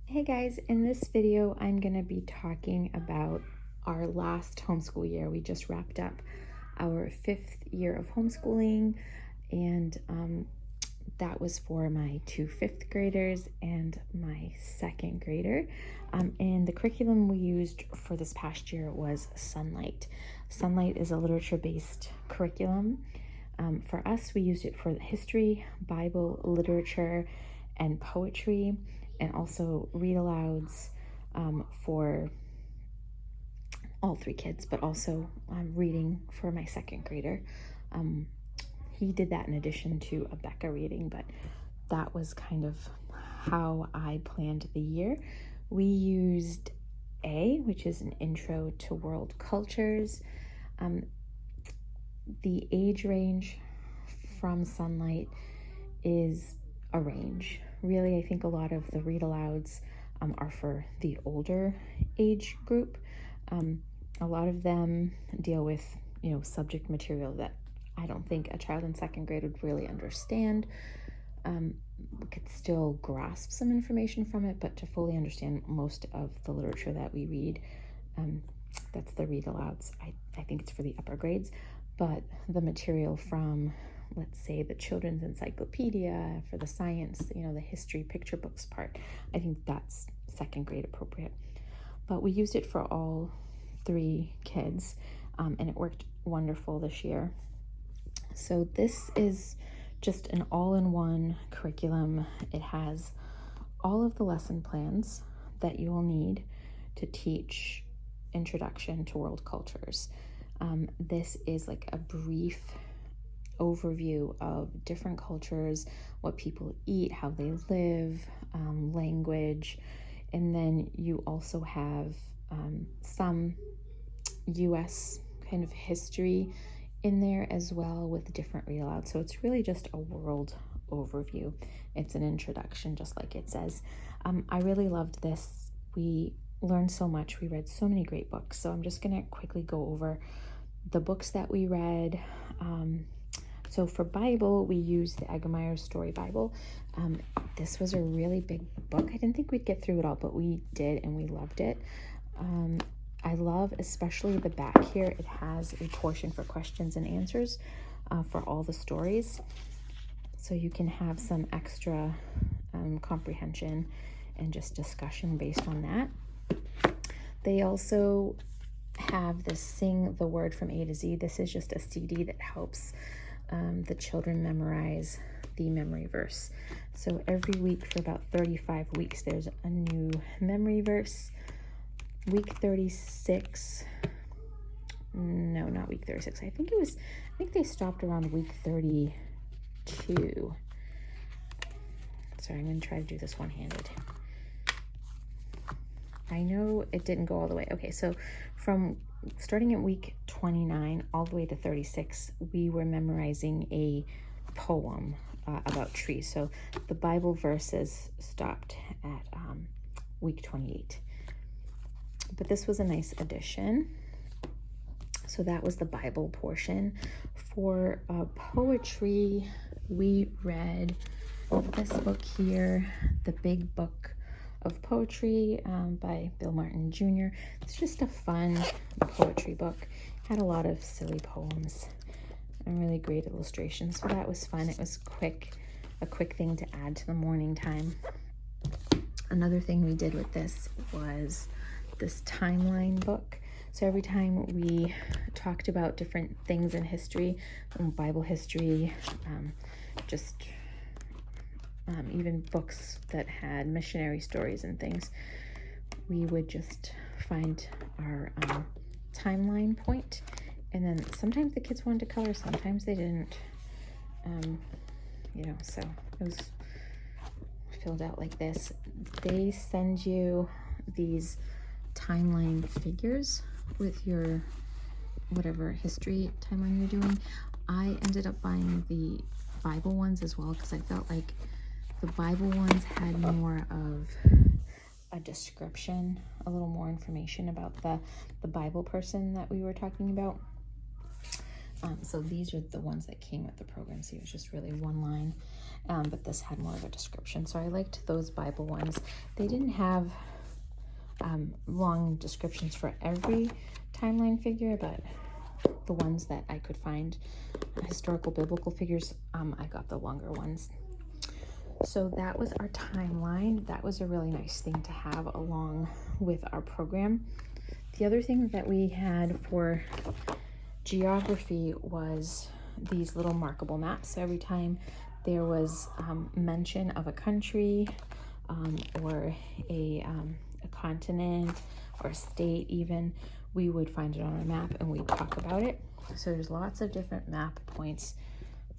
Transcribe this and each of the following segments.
Hey guys, in this video I'm going to be talking about our last homeschool year. We just wrapped up our 5th year of homeschooling, and that was for my two 5th graders and my 2nd grader. And the curriculum we used for this past year was Sonlight. Sonlight is a literature-based curriculum. For us, we used it for history, Bible, literature, and poetry, and also read-alouds for all 3 kids, but also reading for my 2nd grader. He did that in addition to a Becca reading, but that was kind of how I planned the year. We used A, which is an intro to world cultures. The age range from Sonlight is a range. Really, I think a lot of the read-alouds are for the older age group. A lot of them deal with, subject material that I don't think a child in 2nd grade would really understand. We could still grasp some information from it, but to fully understand most of the literature that we read, that's the read-alouds. I think it's for the upper grades, but the material from, let's say, the children's encyclopedia, for the science, the history picture books part, I think that's 2nd grade appropriate. But we used it for all 3 kids, and it worked wonderful this year. So this is just an all-in-one curriculum. It has all of the lesson plans that you will need to teach Introduction to World Cultures. This is like a brief overview of different cultures, what people eat, how they live, language, and then you also have some US kind of history in there as well with different read-alouds. So it's really just a world overview. It's an introduction, just like it says. I really loved this. We learned so much. We read so many great books. So I'm just going to quickly go over the books that we read. So for Bible, we used the Eggemeyer's Story Bible. This was a really big book. I didn't think we'd get through it all, but we did, and we loved it. I love especially the back here. It has a portion for questions and answers for all the stories. So you can have some extra comprehension and just discussion based on that. They also have the Sing the Word from A to Z. This is just a CD that helps the children memorize the memory verse. So every week for about 35 weeks, there's a new memory verse. Week 36, no, not week 36. I think they stopped around week 32. Sorry, I'm going to try to do this one-handed. I know it didn't go all the way. Okay, so from starting at week 29 all the way to 36, we were memorizing a poem about trees. So the Bible verses stopped at week 28. But this was a nice addition. So that was the Bible portion. For poetry, we read this book here, The Big Book of Poetry by Bill Martin Jr. It's just a fun poetry book. Had a lot of silly poems and really great illustrations. So that was fun. It was a quick thing to add to the morning time. Another thing we did with this was this timeline book. So every time we talked about different things in history, Bible history, even books that had missionary stories and things, we would just find our timeline point. And then sometimes the kids wanted to color, sometimes they didn't. So it was filled out like this. They send you these timeline figures with your whatever history timeline you're doing. I ended up buying the Bible ones as well because I felt like the Bible ones had more of a description, a little more information about the Bible person that we were talking about. So these are the ones that came with the program. So it was just really one line, but this had more of a description. So I liked those Bible ones. They didn't have long descriptions for every timeline figure, but the ones that I could find, historical biblical figures, I got the longer ones. So that was our timeline. That was a really nice thing to have along with our program. The other thing that we had for geography was these little markable maps. So every time there was mention of a country or a continent or a state even, we would find it on a map and we'd talk about it. So there's lots of different map points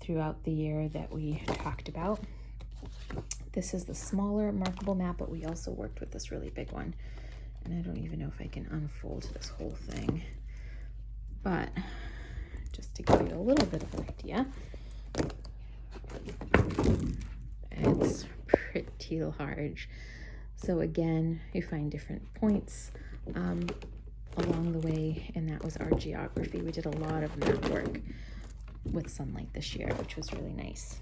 throughout the year that we talked about. This is the smaller markable map, but we also worked with this really big one. And I don't even know if I can unfold this whole thing. But just to give you a little bit of an idea, it's pretty large. So again, you find different points along the way, and that was our geography. We did a lot of map work with Sonlight this year, which was really nice.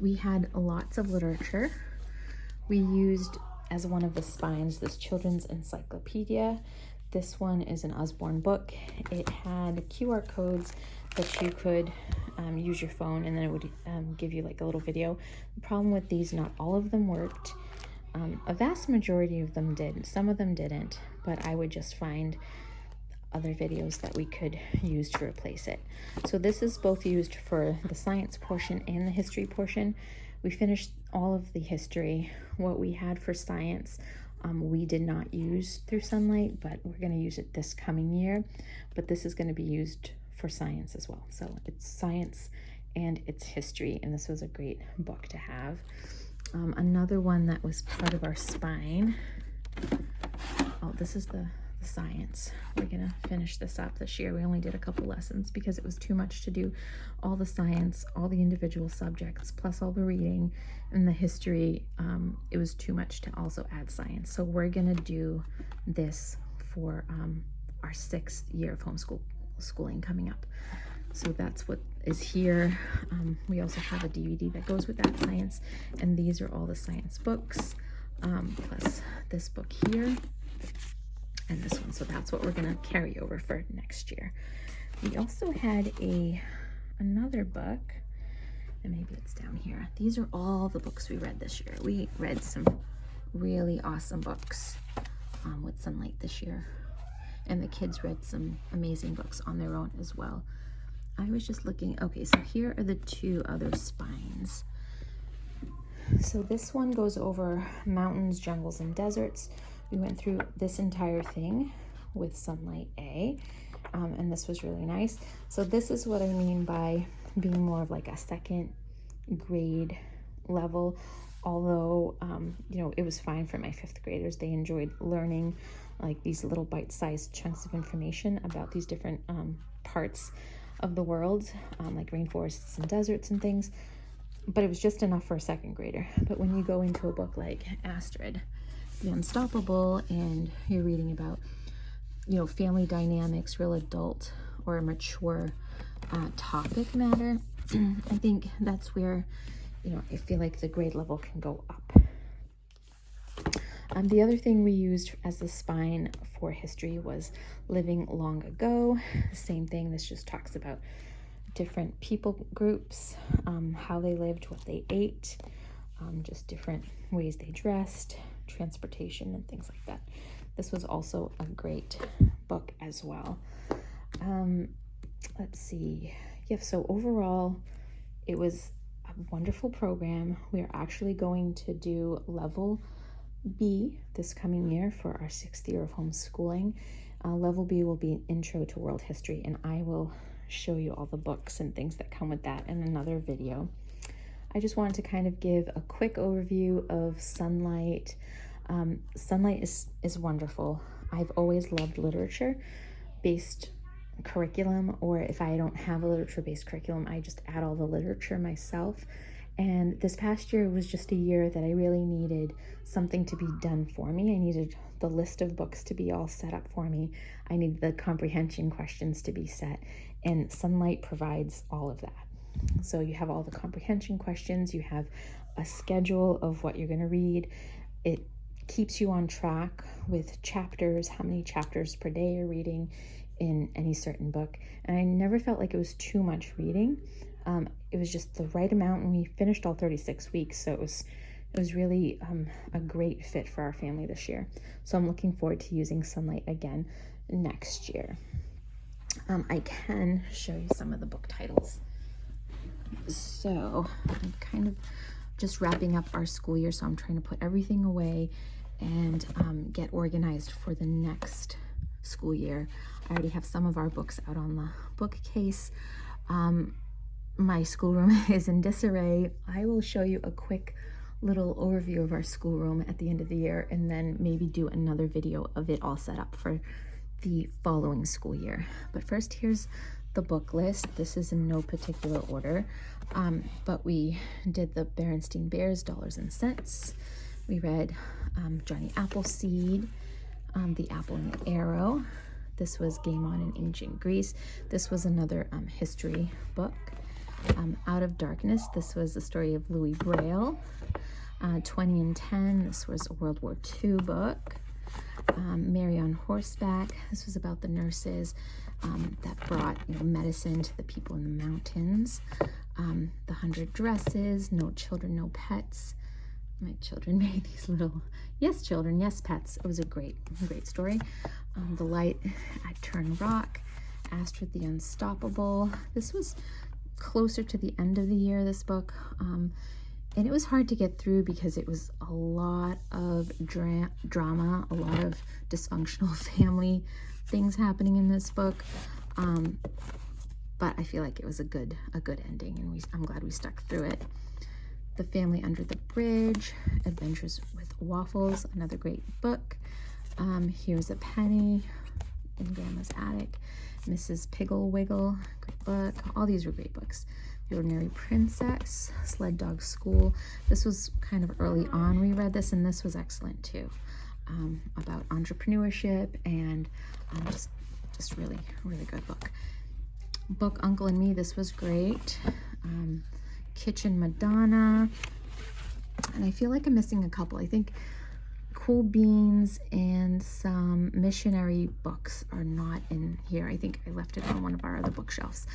We had lots of literature. We used as one of the spines this children's encyclopedia. This one is an Usborne book. It had QR codes that you could use your phone, and then it would give you like a little video. The problem with these, not all of them worked. A vast majority of them did. Some of them didn't, but I would just find other videos that we could use to replace it. So this is both used for the science portion and the history portion. We finished all of the history. What we had for science, we did not use through Sonlight, but we're going to use it this coming year. But this is going to be used for science as well. So it's science and it's history, and this was a great book to have. Another one that was part of our spine. Oh, this is the science. We're gonna finish this up this year. We only did a couple lessons because it was too much to do all the science, all the individual subjects, plus all the reading and the history. It was too much to also add science. So we're gonna do this for our 6th year of homeschooling coming up. So that's what is here. We also have a DVD that goes with that science, and these are all the science books, plus this book here and this one. So that's what we're gonna carry over for next year. We also had another book, and maybe it's down here. These are all the books we read this year. We read some really awesome books with Sonlight this year, and the kids read some amazing books on their own as well. I was just looking, okay, so here are the 2 other spines. So this one goes over mountains, jungles, and deserts. We went through this entire thing with Sonlight A, and this was really nice. So this is what I mean by being more of like a 2nd grade level, although, you know, it was fine for my 5th graders. They enjoyed learning like these little bite-sized chunks of information about these different parts of the world, like rainforests and deserts and things, but it was just enough for a 2nd grader. But when you go into a book like Astrid, The Unstoppable, and you're reading about, you know, family dynamics, real adult or mature topic matter, I think that's where, you know, I feel like the grade level can go up. The other thing we used as the spine for history was Living Long Ago. Same thing, this just talks about different people groups, how they lived, what they ate, just different ways they dressed, transportation, and things like that. This was also a great book as well. Let's see. Yeah, so overall, it was a wonderful program. We are actually going to do level B this coming year for our 6th year of homeschooling. Level B will be an intro to world history, and I will show you all the books and things that come with that in another video. I just wanted to kind of give a quick overview of Sonlight. Sonlight is wonderful. I've always loved literature-based curriculum, or if I don't have a literature-based curriculum, I just add all the literature myself, And this past year was just a year that I really needed something to be done for me. I needed the list of books to be all set up for me. I needed the comprehension questions to be set, and Sonlight provides all of that. So you have all the comprehension questions, you have a schedule of what you're going to read. It keeps you on track with chapters, how many chapters per day you're reading in any certain book. And I never felt like it was too much reading. It was just the right amount, and we finished all 36 weeks, so it was really a great fit for our family this year. So I'm looking forward to using Sonlight again next year. I can show you some of the book titles. So I'm kind of just wrapping up our school year, so I'm trying to put everything away and get organized for the next school year. I already have some of our books out on the bookcase. My schoolroom is in disarray. I will show you a quick little overview of our schoolroom at the end of the year, and then maybe do another video of it all set up for the following school year. But first, here's the book list. This is in no particular order, but we did the Berenstain Bears, Dollars and Cents. We read Johnny Appleseed, The Apple and the Arrow. This was Game On in Ancient Greece. This was another history book. Out of Darkness, this was the story of Louis Braille. 20 and 10, this was a World War II book. Mary on Horseback, this was about the nurses that brought medicine to the people in the mountains. The 100 Dresses, No Children, No Pets. My children made these little, yes children, yes pets. It was a great story. The Light at Turn Rock, Astrid the Unstoppable. This was closer to the end of the year, this book, and it was hard to get through because it was a lot of drama, a lot of dysfunctional family things happening in this book, but I feel like it was a good ending, and I'm glad we stuck through it. The Family Under the Bridge, Adventures with Waffles, another great book. Here's a Penny, in Grandma's Attic. Mrs. Piggle Wiggle, great book. All these were great books. The Ordinary Princess, Sled Dog School. This was kind of early on we read this, and this was excellent too. About entrepreneurship and just really good book. Book Uncle and Me, this was great. Kitchen Madonna, and I feel like I'm missing a couple. I think Cool Beans and some missionary books are not in here. I think I left it on one of our other bookshelves.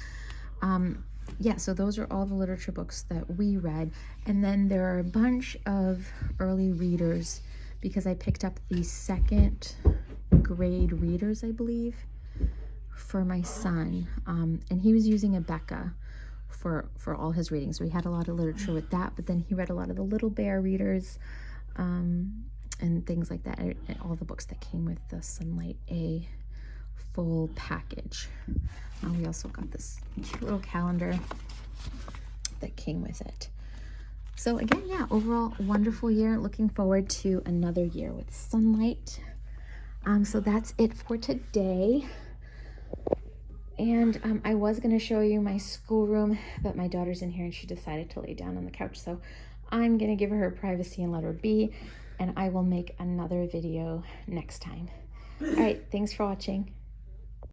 Yeah, so those are all the literature books that we read. And then there are a bunch of early readers because I picked up the second grade readers, I believe, for my son. And he was using a Becca for all his readings. So he had a lot of literature with that, but then he read a lot of the Little Bear readers, and things like that, and all the books that came with the Sonlight A full package. We also got this cute little calendar that came with it. So again, yeah, overall wonderful year. Looking forward to another year with Sonlight. So that's it for today. And I was going to show you my schoolroom, but my daughter's in here and she decided to lay down on the couch, so I'm going to give her privacy and let her be, and I will make another video next time. All right, thanks for watching.